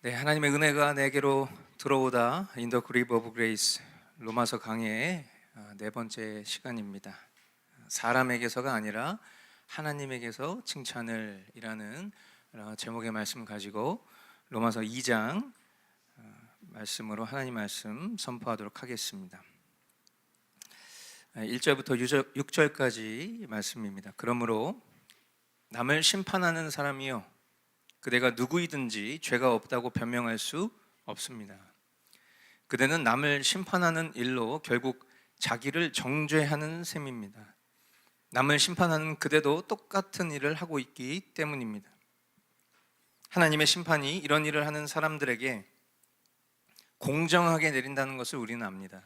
네, 하나님의 은혜가 내게로 들어오다 인더 그리브 오브 그레이스 로마서 강해의 네 번째 시간입니다. 사람에게서가 아니라 하나님에게서 칭찬을 이라는 제목의 말씀 가지고 로마서 2장 말씀으로 하나님 말씀 선포하도록 하겠습니다. 1절부터 6절까지 말씀입니다. 그러므로 남을 심판하는 사람이요 그대가 누구이든지 죄가 없다고 변명할 수 없습니다. 그대는 남을 심판하는 일로 결국 자기를 정죄하는 셈입니다. 남을 심판하는 그대도 똑같은 일을 하고 있기 때문입니다. 하나님의 심판이 이런 일을 하는 사람들에게 공정하게 내린다는 것을 우리는 압니다.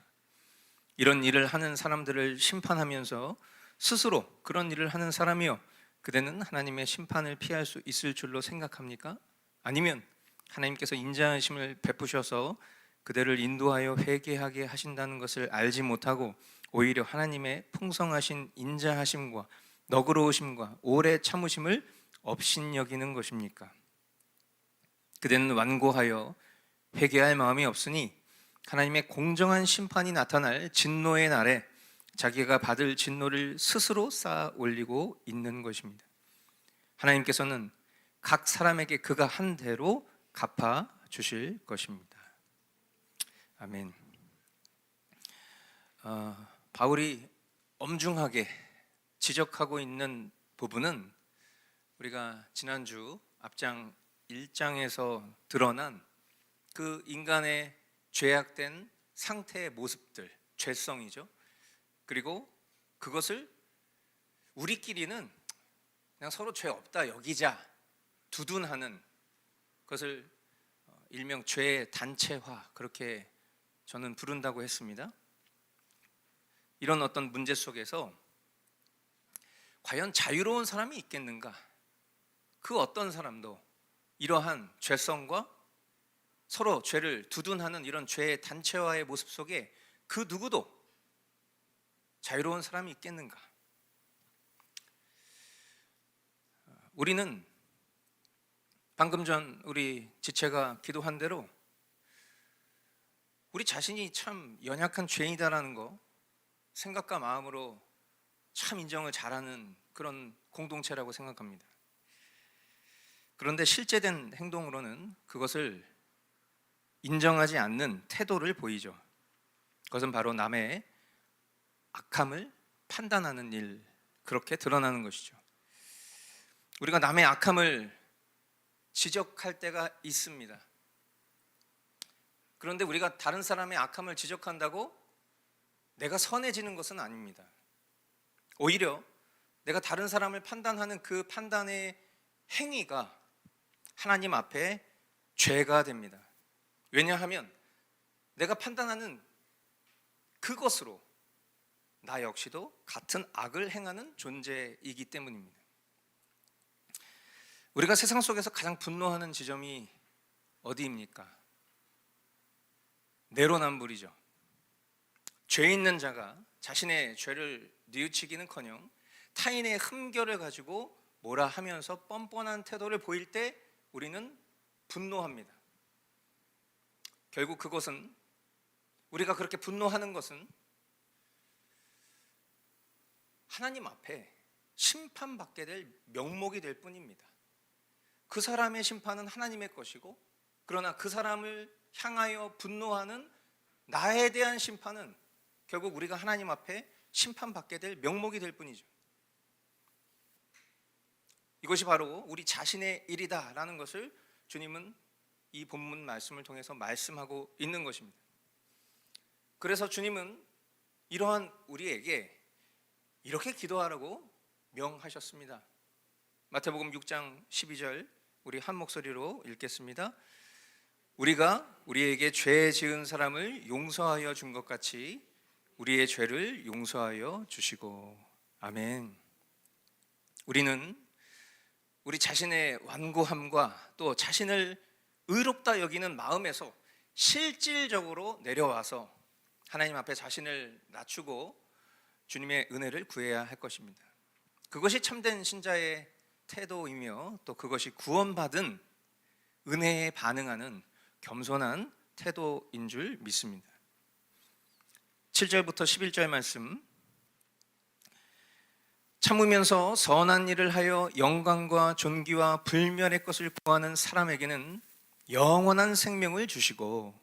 이런 일을 하는 사람들을 심판하면서 스스로 그런 일을 하는 사람이요 그대는 하나님의 심판을 피할 수 있을 줄로 생각합니까? 아니면 하나님께서 인자하심을 베푸셔서 그대를 인도하여 회개하게 하신다는 것을 알지 못하고 오히려 하나님의 풍성하신 인자하심과 너그러우심과 오래 참으심을 업신여기는 것입니까? 그대는 완고하여 회개할 마음이 없으니 하나님의 공정한 심판이 나타날 진노의 날에 자기가 받을 진노를 스스로 쌓아 올리고 있는 것입니다. 하나님께서는 각 사람에게 그가 한 대로 갚아 주실 것입니다. 아멘. 바울이 엄중하게 지적하고 있는 부분은 우리가 지난주 앞장 1장에서 드러난 그 인간의 죄악된 상태의 모습들, 죄성이죠. 그리고 그것을 우리끼리는 그냥 서로 죄 없다 여기자 두둔하는 것을 일명 죄의 단체화 그렇게 저는 부른다고 했습니다. 이런 어떤 문제 속에서 과연 자유로운 사람이 있겠는가? 그 어떤 사람도 이러한 죄성과 서로 죄를 두둔하는 이런 죄의 단체화의 모습 속에 그 누구도 자유로운 사람이 있겠는가? 우리는 방금 전 우리 지체가 기도한 대로 우리 자신이 참 연약한 죄인이다라는 거 생각과 마음으로 참 인정을 잘하는 그런 공동체라고 생각합니다. 그런데 실제된 행동으로는 그것을 인정하지 않는 태도를 보이죠. 그것은 바로 남의 악함을 판단하는 일, 그렇게 드러나는 것이죠. 우리가 남의 악함을 지적할 때가 있습니다. 그런데 우리가 다른 사람의 악함을 지적한다고 내가 선해지는 것은 아닙니다. 오히려 내가 다른 사람을 판단하는 그 판단의 행위가 하나님 앞에 죄가 됩니다. 왜냐하면 내가 판단하는 그것으로 나 역시도 같은 악을 행하는 존재이기 때문입니다. 우리가 세상 속에서 가장 분노하는 지점이 어디입니까? 내로남불이죠. 죄 있는 자가 자신의 죄를 뉘우치기는커녕 타인의 흠결을 가지고 뭐라 하면서 뻔뻔한 태도를 보일 때 우리는 분노합니다. 결국 그것은 우리가 그렇게 분노하는 것은 하나님 앞에 심판받게 될 명목이 될 뿐입니다. 그 사람의 심판은 하나님의 것이고 그러나 그 사람을 향하여 분노하는 나에 대한 심판은 결국 우리가 하나님 앞에 심판받게 될 명목이 될 뿐이죠. 이것이 바로 우리 자신의 일이다라는 것을 주님은 이 본문 말씀을 통해서 말씀하고 있는 것입니다. 그래서 주님은 이러한 우리에게 이렇게 기도하라고 명하셨습니다. 마태복음 6장 12절 우리 한 목소리로 읽겠습니다. 우리가 우리에게 죄 지은 사람을 용서하여 준 것 같이 우리의 죄를 용서하여 주시고. 아멘. 우리는 우리 자신의 완고함과 또 자신을 의롭다 여기는 마음에서 실질적으로 내려와서 하나님 앞에 자신을 낮추고 주님의 은혜를 구해야 할 것입니다. 그것이 참된 신자의 태도이며 또 그것이 구원받은 은혜에 반응하는 겸손한 태도인 줄 믿습니다. 7절부터 11절 말씀, 참으면서 선한 일을 하여 영광과 존귀와 불멸의 것을 구하는 사람에게는 영원한 생명을 주시고,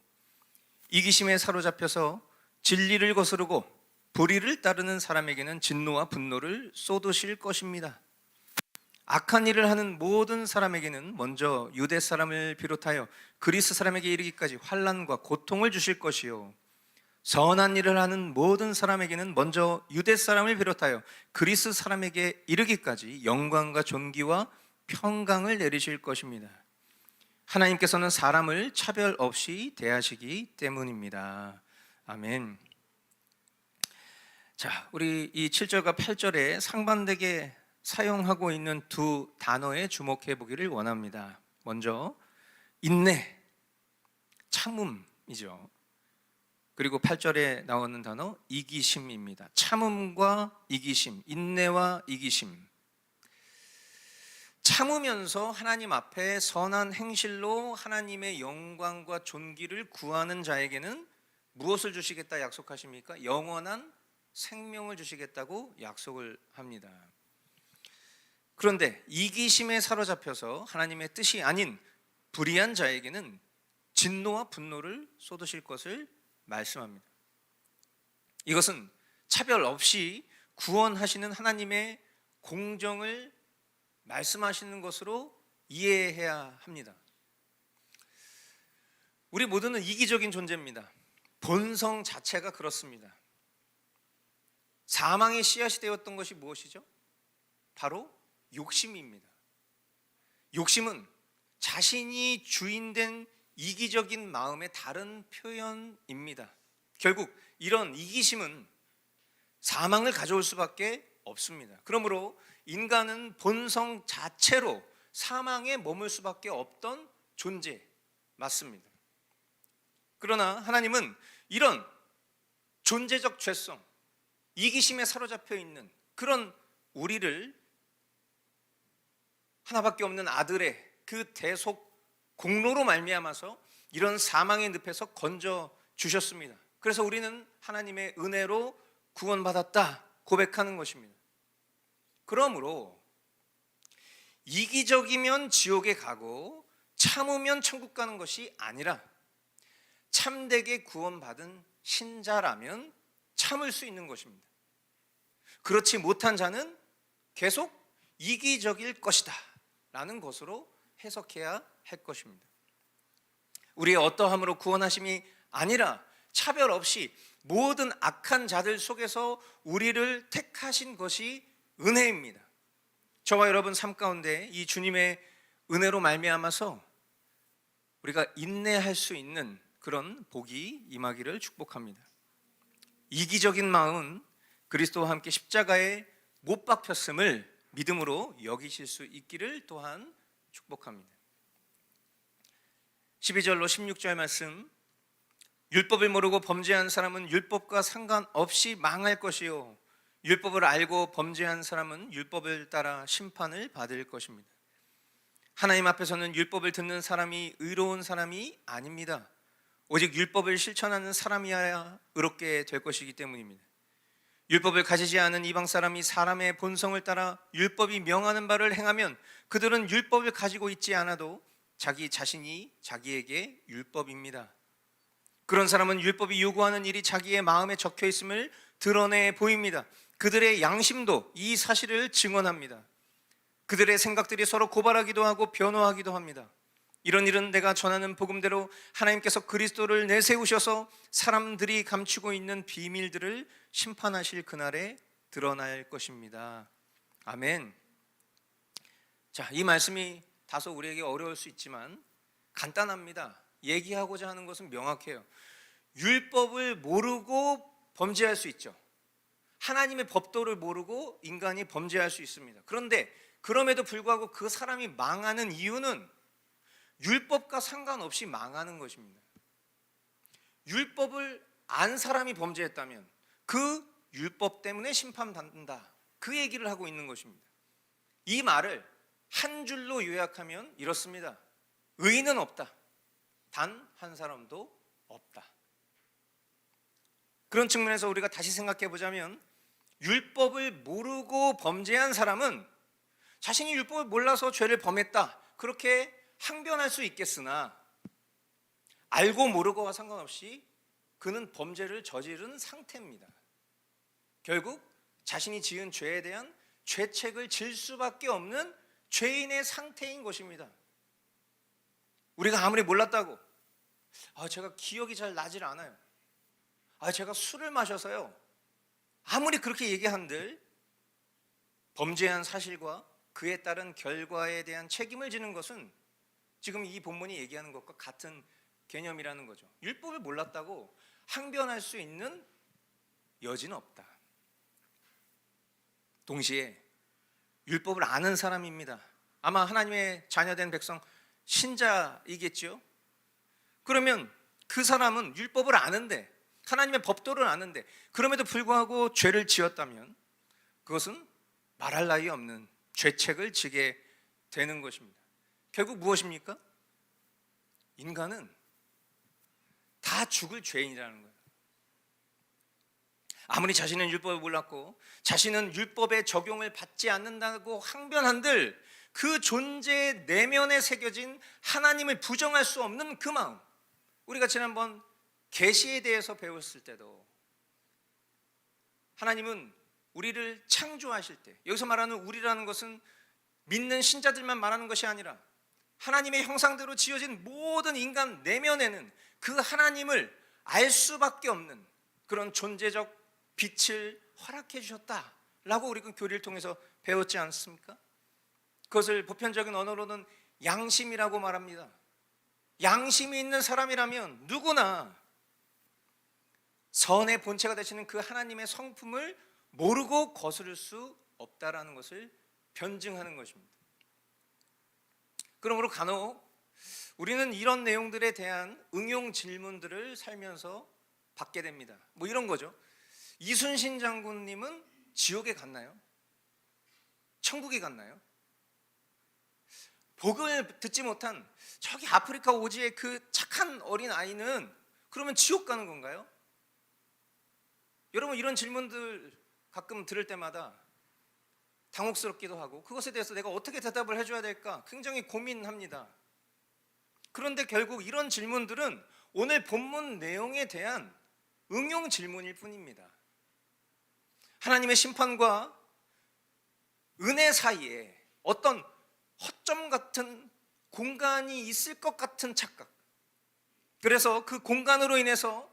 이기심에 사로잡혀서 진리를 거스르고 불의를 따르는 사람에게는 진노와 분노를 쏟으실 것입니다. 악한 일을 하는 모든 사람에게는 먼저 유대 사람을 비롯하여 그리스 사람에게 이르기까지 환난과 고통을 주실 것이요, 선한 일을 하는 모든 사람에게는 먼저 유대 사람을 비롯하여 그리스 사람에게 이르기까지 영광과 존귀와 평강을 내리실 것입니다. 하나님께서는 사람을 차별 없이 대하시기 때문입니다. 아멘. 자, 우리 이 7절과 8절에 상반되게 사용하고 있는 두 단어에 주목해 보기를 원합니다. 먼저 인내, 참음이죠. 그리고 8절에 나오는 단어 이기심입니다. 참음과 이기심, 인내와 이기심. 참으면서 하나님 앞에 선한 행실로 하나님의 영광과 존귀를 구하는 자에게는 무엇을 주시겠다 약속하십니까? 영원한 생명을 주시겠다고 약속을 합니다. 그런데 이기심에 사로잡혀서 하나님의 뜻이 아닌 불의한 자에게는 진노와 분노를 쏟으실 것을 말씀합니다. 이것은 차별 없이 구원하시는 하나님의 공정을 말씀하시는 것으로 이해해야 합니다. 우리 모두는 이기적인 존재입니다. 본성 자체가 그렇습니다. 사망의 씨앗이 되었던 것이 무엇이죠? 바로 욕심입니다. 욕심은 자신이 주인된 이기적인 마음의 다른 표현입니다. 결국 이런 이기심은 사망을 가져올 수밖에 없습니다. 그러므로 인간은 본성 자체로 사망에 머물 수밖에 없던 존재 맞습니다. 그러나 하나님은 이런 존재적 죄성, 이기심에 사로잡혀 있는 그런 우리를 하나밖에 없는 아들의 그 대속 공로로 말미암아서 이런 사망의 늪에서 건져 주셨습니다. 그래서 우리는 하나님의 은혜로 구원받았다 고백하는 것입니다. 그러므로 이기적이면 지옥에 가고 참으면 천국 가는 것이 아니라 참되게 구원받은 신자라면 참을 수 있는 것입니다. 그렇지 못한 자는 계속 이기적일 것이다 라는 것으로 해석해야 할 것입니다. 우리의 어떠함으로 구원하심이 아니라 차별 없이 모든 악한 자들 속에서 우리를 택하신 것이 은혜입니다. 저와 여러분 삶 가운데 이 주님의 은혜로 말미암아서 우리가 인내할 수 있는 그런 복이 임하기를 축복합니다. 이기적인 마음은 그리스도와 함께 십자가에 못 박혔음을 믿음으로 여기실 수 있기를 또한 축복합니다. 12절로 16절 말씀, 율법을 모르고 범죄한 사람은 율법과 상관없이 망할 것이요, 율법을 알고 범죄한 사람은 율법을 따라 심판을 받을 것입니다. 하나님 앞에서는 율법을 듣는 사람이 의로운 사람이 아닙니다. 오직 율법을 실천하는 사람이어야 의롭게 될 것이기 때문입니다. 율법을 가지지 않은 이방 사람이 사람의 본성을 따라 율법이 명하는 바를 행하면 그들은 율법을 가지고 있지 않아도 자기 자신이 자기에게 율법입니다. 그런 사람은 율법이 요구하는 일이 자기의 마음에 적혀 있음을 드러내 보입니다. 그들의 양심도 이 사실을 증언합니다. 그들의 생각들이 서로 고발하기도 하고 변호하기도 합니다. 이런 일은 내가 전하는 복음대로 하나님께서 그리스도를 내세우셔서 사람들이 감추고 있는 비밀들을 심판하실 그날에 드러날 것입니다. 아멘. 자, 이 말씀이 다소 우리에게 어려울 수 있지만 간단합니다. 얘기하고자 하는 것은 명확해요. 율법을 모르고 범죄할 수 있죠. 하나님의 법도를 모르고 인간이 범죄할 수 있습니다. 그런데 그럼에도 불구하고 그 사람이 망하는 이유는 율법과 상관없이 망하는 것입니다. 율법을 안 사람이 범죄했다면 그 율법 때문에 심판받는다, 그 얘기를 하고 있는 것입니다. 이 말을 한 줄로 요약하면 이렇습니다. 의인은 없다. 단 한 사람도 없다. 그런 측면에서 우리가 다시 생각해 보자면 율법을 모르고 범죄한 사람은 자신이 율법을 몰라서 죄를 범했다, 그렇게 항변할 수 있겠으나 알고 모르고와 상관없이 그는 범죄를 저지른 상태입니다. 결국 자신이 지은 죄에 대한 죄책을 질 수밖에 없는 죄인의 상태인 것입니다. 우리가 아무리 몰랐다고 제가 기억이 잘 나질 않아요, 제가 술을 마셔서요, 아무리 그렇게 얘기한들 범죄한 사실과 그에 따른 결과에 대한 책임을 지는 것은 지금 이 본문이 얘기하는 것과 같은 개념이라는 거죠. 율법을 몰랐다고 항변할 수 있는 여지는 없다. 동시에 율법을 아는 사람입니다. 아마 하나님의 자녀된 백성, 신자이겠죠. 그러면 그 사람은 율법을 아는데, 하나님의 법도를 아는데 그럼에도 불구하고 죄를 지었다면 그것은 말할 나위 없는 죄책을 지게 되는 것입니다. 결국 무엇입니까? 인간은 다 죽을 죄인이라는 거예요. 아무리 자신은 율법을 몰랐고 자신은 율법의 적용을 받지 않는다고 항변한들 그 존재 내면에 새겨진 하나님을 부정할 수 없는 그 마음, 우리가 지난번 계시에 대해서 배웠을 때도 하나님은 우리를 창조하실 때, 여기서 말하는 우리라는 것은 믿는 신자들만 말하는 것이 아니라 하나님의 형상대로 지어진 모든 인간 내면에는 그 하나님을 알 수밖에 없는 그런 존재적 빛을 허락해 주셨다라고 우리가 교리를 통해서 배웠지 않습니까? 그것을 보편적인 언어로는 양심이라고 말합니다. 양심이 있는 사람이라면 누구나 선의 본체가 되시는 그 하나님의 성품을 모르고 거스를 수 없다라는 것을 변증하는 것입니다. 그러므로 간혹 우리는 이런 내용들에 대한 응용 질문들을 살면서 받게 됩니다. 뭐 이런 거죠. 이순신 장군님은 지옥에 갔나요? 천국에 갔나요? 복을 듣지 못한 저기 아프리카 오지의 그 착한 어린 아이는 그러면 지옥 가는 건가요? 여러분, 이런 질문들 가끔 들을 때마다 당혹스럽기도 하고 그것에 대해서 내가 어떻게 대답을 해줘야 될까 굉장히 고민합니다. 그런데 결국 이런 질문들은 오늘 본문 내용에 대한 응용 질문일 뿐입니다. 하나님의 심판과 은혜 사이에 어떤 허점 같은 공간이 있을 것 같은 착각, 그래서 그 공간으로 인해서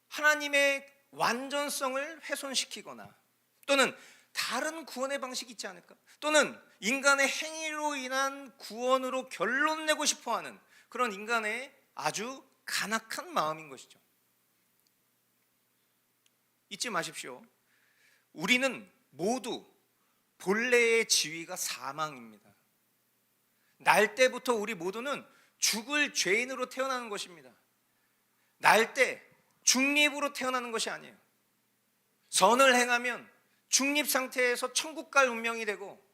하나님의 완전성을 훼손시키거나 또는 다른 구원의 방식이 있지 않을까, 또는 인간의 행위로 인한 구원으로 결론 내고 싶어하는 그런 인간의 아주 간악한 마음인 것이죠. 잊지 마십시오. 우리는 모두 본래의 지위가 사망입니다. 날 때부터 우리 모두는 죽을 죄인으로 태어나는 것입니다. 날 때 중립으로 태어나는 것이 아니에요. 선을 행하면 중립 상태에서 천국 갈 운명이 되고,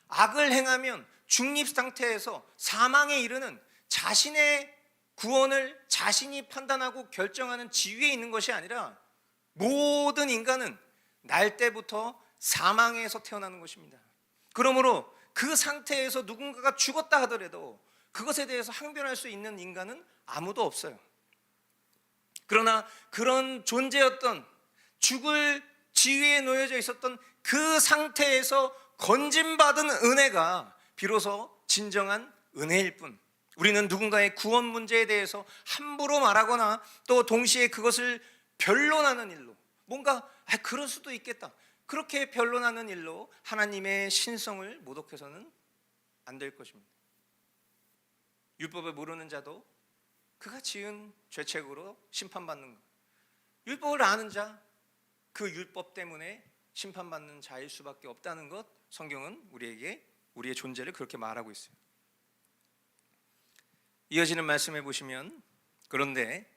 악을 행하면 중립 상태에서 사망에 이르는 자신의 구원을 자신이 판단하고 결정하는 지위에 있는 것이 아니라 모든 인간은 날 때부터 사망에서 태어나는 것입니다. 그러므로 그 상태에서 누군가가 죽었다 하더라도 그것에 대해서 항변할 수 있는 인간은 아무도 없어요. 그러나 그런 존재였던, 죽을 지위에 놓여져 있었던 그 상태에서 건진받은 은혜가 비로소 진정한 은혜일 뿐, 우리는 누군가의 구원 문제에 대해서 함부로 말하거나 또 동시에 그것을 변론하는 일로, 뭔가 그럴 수도 있겠다, 그렇게 변론하는 일로 하나님의 신성을 모독해서는 안 될 것입니다. 율법을 모르는 자도 그가 지은 죄책으로 심판받는 것, 율법을 아는 자, 그 율법 때문에 심판받는 자일 수밖에 없다는 것, 성경은 우리에게 우리의 존재를 그렇게 말하고 있어요. 이어지는 말씀해 보시면, 그런데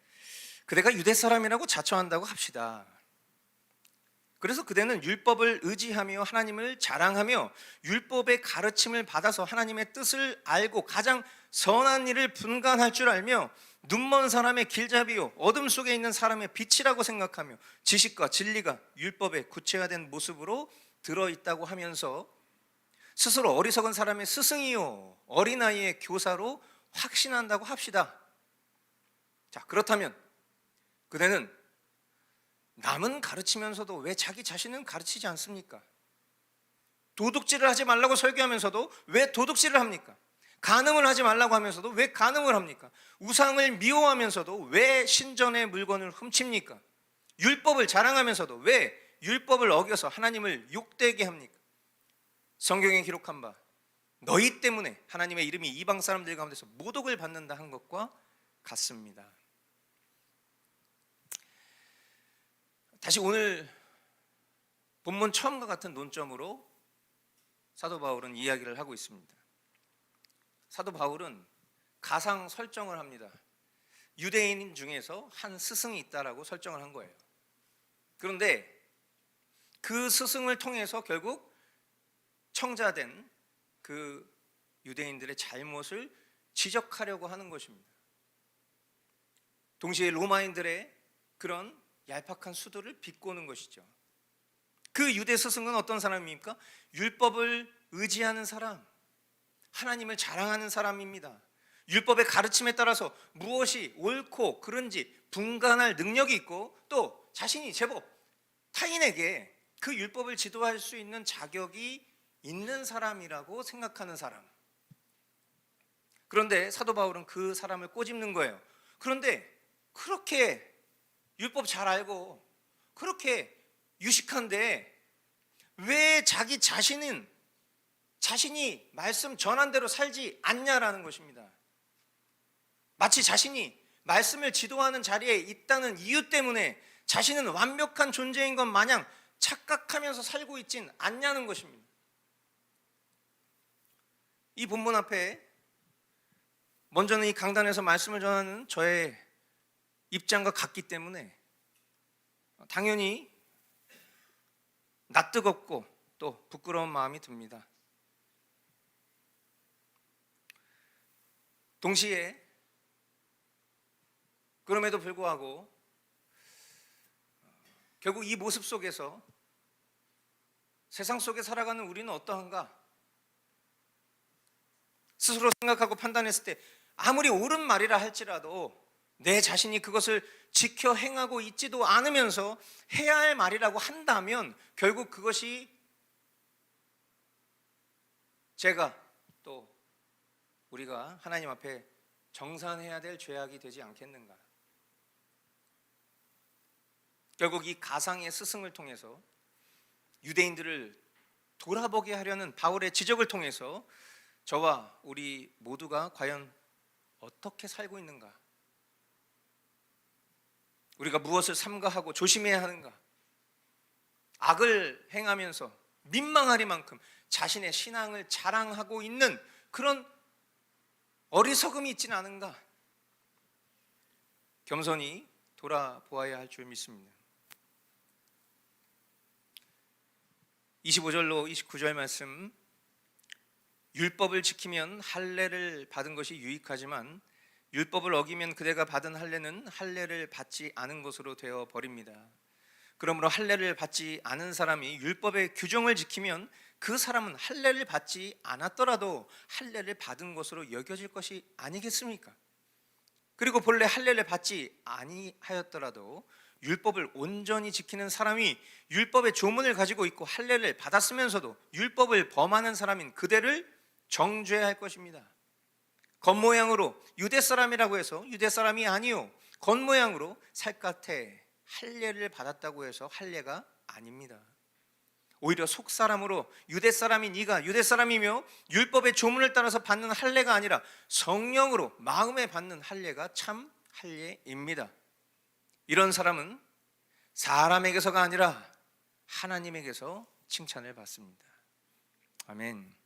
그대가 유대 사람이라고 자처한다고 합시다. 그래서 그대는 율법을 의지하며 하나님을 자랑하며 율법의 가르침을 받아서 하나님의 뜻을 알고 가장 선한 일을 분간할 줄 알며 눈먼 사람의 길잡이요 어둠 속에 있는 사람의 빛이라고 생각하며 지식과 진리가 율법의 구체화된 모습으로 들어있다고 하면서 스스로 어리석은 사람의 스승이요 어린아이의 교사로 확신한다고 합시다. 자, 그렇다면 그대는 남은 가르치면서도 왜 자기 자신은 가르치지 않습니까? 도둑질을 하지 말라고 설교하면서도 왜 도둑질을 합니까? 간음을 하지 말라고 하면서도 왜 간음을 합니까? 우상을 미워하면서도 왜 신전의 물건을 훔칩니까? 율법을 자랑하면서도 왜 율법을 어겨서 하나님을 욕되게 합니까? 성경에 기록한 바 너희 때문에 하나님의 이름이 이방 사람들 가운데서 모독을 받는다 한 것과 같습니다. 다시 오늘 본문 처음과 같은 논점으로 사도 바울은 이야기를 하고 있습니다. 사도 바울은 가상 설정을 합니다. 유대인 중에서 한 스승이 있다라고 설정을 한 거예요. 그런데 그 스승을 통해서 결국 청자된 그 유대인들의 잘못을 지적하려고 하는 것입니다. 동시에 로마인들의 그런 얄팍한 수도를 비꼬는 것이죠. 그 유대 스승은 어떤 사람입니까? 율법을 의지하는 사람, 하나님을 자랑하는 사람입니다. 율법의 가르침에 따라서 무엇이 옳고 그른지 분간할 능력이 있고 또 자신이 제법 타인에게 그 율법을 지도할 수 있는 자격이 있는 사람이라고 생각하는 사람. 그런데 사도 바울은 그 사람을 꼬집는 거예요. 그런데 그렇게 율법 잘 알고 그렇게 유식한데 왜 자기 자신이 말씀 전한 대로 살지 않냐라는 것입니다. 마치 자신이 말씀을 지도하는 자리에 있다는 이유 때문에 자신은 완벽한 존재인 것 마냥 착각하면서 살고 있진 않냐는 것입니다. 이 본문 앞에 먼저는 이 강단에서 말씀을 전하는 저의 입장과 같기 때문에 당연히 낯뜨겁고 또 부끄러운 마음이 듭니다. 동시에 그럼에도 불구하고 결국 이 모습 속에서 세상 속에 살아가는 우리는 어떠한가? 스스로 생각하고 판단했을 때 아무리 옳은 말이라 할지라도 내 자신이 그것을 지켜 행하고 있지도 않으면서 해야 할 말이라고 한다면 결국 그것이 제가 또 우리가 하나님 앞에 정산해야 될 죄악이 되지 않겠는가? 결국 이 가상의 스승을 통해서 유대인들을 돌아보게 하려는 바울의 지적을 통해서 저와 우리 모두가 과연 어떻게 살고 있는가? 우리가 무엇을 삼가하고 조심해야 하는가? 악을 행하면서 민망하리만큼 자신의 신앙을 자랑하고 있는 그런 어리석음이 있지는 않은가? 겸손히 돌아보아야 할 줄 믿습니다. 25절로 29절 말씀, 율법을 지키면 할례를 받은 것이 유익하지만 율법을 어기면 그대가 받은 할례는 할례를 받지 않은 것으로 되어 버립니다. 그러므로 할례를 받지 않은 사람이 율법의 규정을 지키면 그 사람은 할례를 받지 않았더라도 할례를 받은 것으로 여겨질 것이 아니겠습니까? 그리고 본래 할례를 받지 아니하였더라도 율법을 온전히 지키는 사람이 율법의 조문을 가지고 있고 할례를 받았으면서도 율법을 범하는 사람인 그대를 정죄할 것입니다. 겉모양으로 유대 사람이라고 해서 유대 사람이 아니요, 겉모양으로 살갗에 할례를 받았다고 해서 할례가 아닙니다. 오히려 속사람으로 유대 사람인 이가 유대 사람이며 율법의 조문을 따라서 받는 할례가 아니라 성령으로 마음에 받는 할례가 참 할례입니다. 이런 사람은 사람에게서가 아니라 하나님에게서 칭찬을 받습니다. 아멘.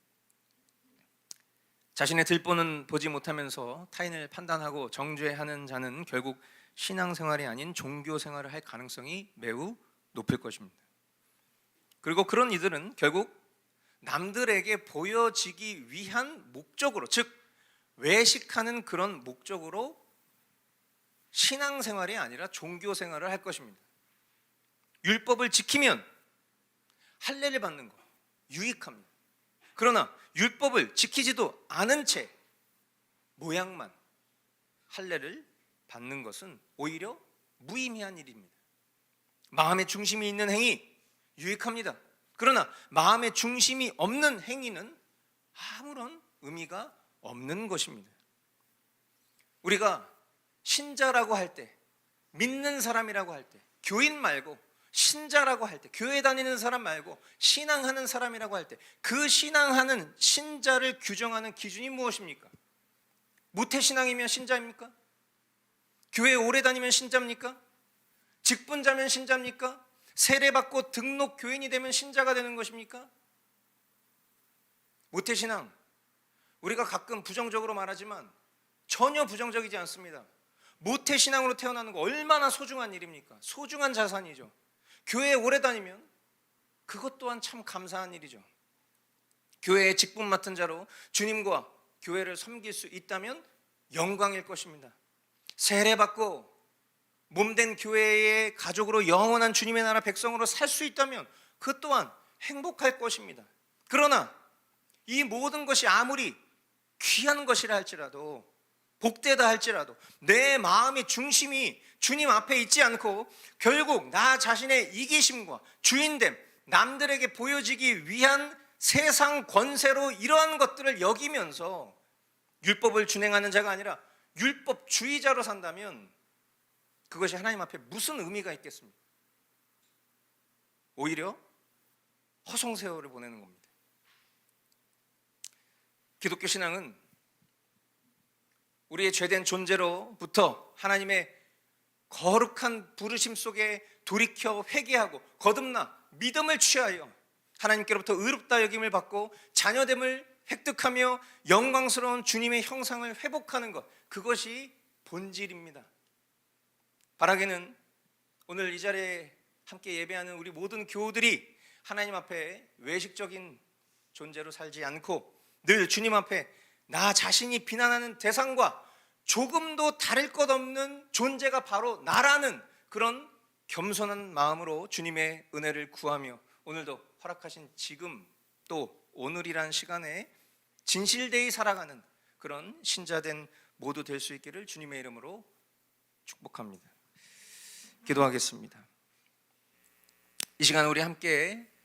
자신의 들보는 보지 못하면서 타인을 판단하고 정죄하는 자는 결국 신앙생활이 아닌 종교생활을 할 가능성이 매우 높을 것입니다. 그리고 그런 이들은 결국 남들에게 보여지기 위한 목적으로, 즉 외식하는 그런 목적으로 신앙생활이 아니라 종교생활을 할 것입니다. 율법을 지키면 할례를 받는 거 유익합니다. 그러나 율법을 지키지도 않은 채 모양만 할례를 받는 것은 오히려 무의미한 일입니다. 마음의 중심이 있는 행위 유익합니다. 그러나 마음의 중심이 없는 행위는 아무런 의미가 없는 것입니다. 우리가 신자라고 할 때, 믿는 사람이라고 할 때, 교인 말고 신자라고 할 때, 교회 다니는 사람 말고 신앙하는 사람이라고 할 때, 그 신앙하는 신자를 규정하는 기준이 무엇입니까? 모태신앙이면 신자입니까? 교회 오래 다니면 신자입니까? 직분자면 신자입니까? 세례받고 등록 교인이 되면 신자가 되는 것입니까? 모태신앙, 우리가 가끔 부정적으로 말하지만 전혀 부정적이지 않습니다. 모태신앙으로 태어나는 거 얼마나 소중한 일입니까? 소중한 자산이죠. 교회에 오래 다니면 그것 또한 참 감사한 일이죠. 교회의 직분 맡은 자로 주님과 교회를 섬길 수 있다면 영광일 것입니다. 세례받고 몸된 교회의 가족으로 영원한 주님의 나라 백성으로 살 수 있다면 그 또한 행복할 것입니다. 그러나 이 모든 것이 아무리 귀한 것이라 할지라도, 복되다 할지라도 내 마음의 중심이 주님 앞에 있지 않고 결국 나 자신의 이기심과 주인됨, 남들에게 보여지기 위한 세상 권세로 이러한 것들을 여기면서 율법을 준행하는 자가 아니라 율법주의자로 산다면 그것이 하나님 앞에 무슨 의미가 있겠습니까? 오히려 허송세월을 보내는 겁니다. 기독교 신앙은 우리의 죄된 존재로부터 하나님의 거룩한 부르심 속에 돌이켜 회개하고 거듭나 믿음을 취하여 하나님께로부터 의롭다 여김을 받고 자녀됨을 획득하며 영광스러운 주님의 형상을 회복하는 것, 그것이 본질입니다. 바라기는 오늘 이 자리에 함께 예배하는 우리 모든 교우들이 하나님 앞에 외식적인 존재로 살지 않고 늘 주님 앞에 나 자신이 비난하는 대상과 조금도 다를 것 없는 존재가 바로 나라는 그런 겸손한 마음으로 주님의 은혜를 구하며 오늘도 허락하신 지금 또 오늘이란 시간에 진실되이 살아가는 그런 신자된 모두 될 수 있기를 주님의 이름으로 축복합니다. 기도하겠습니다. 이 시간 우리 함께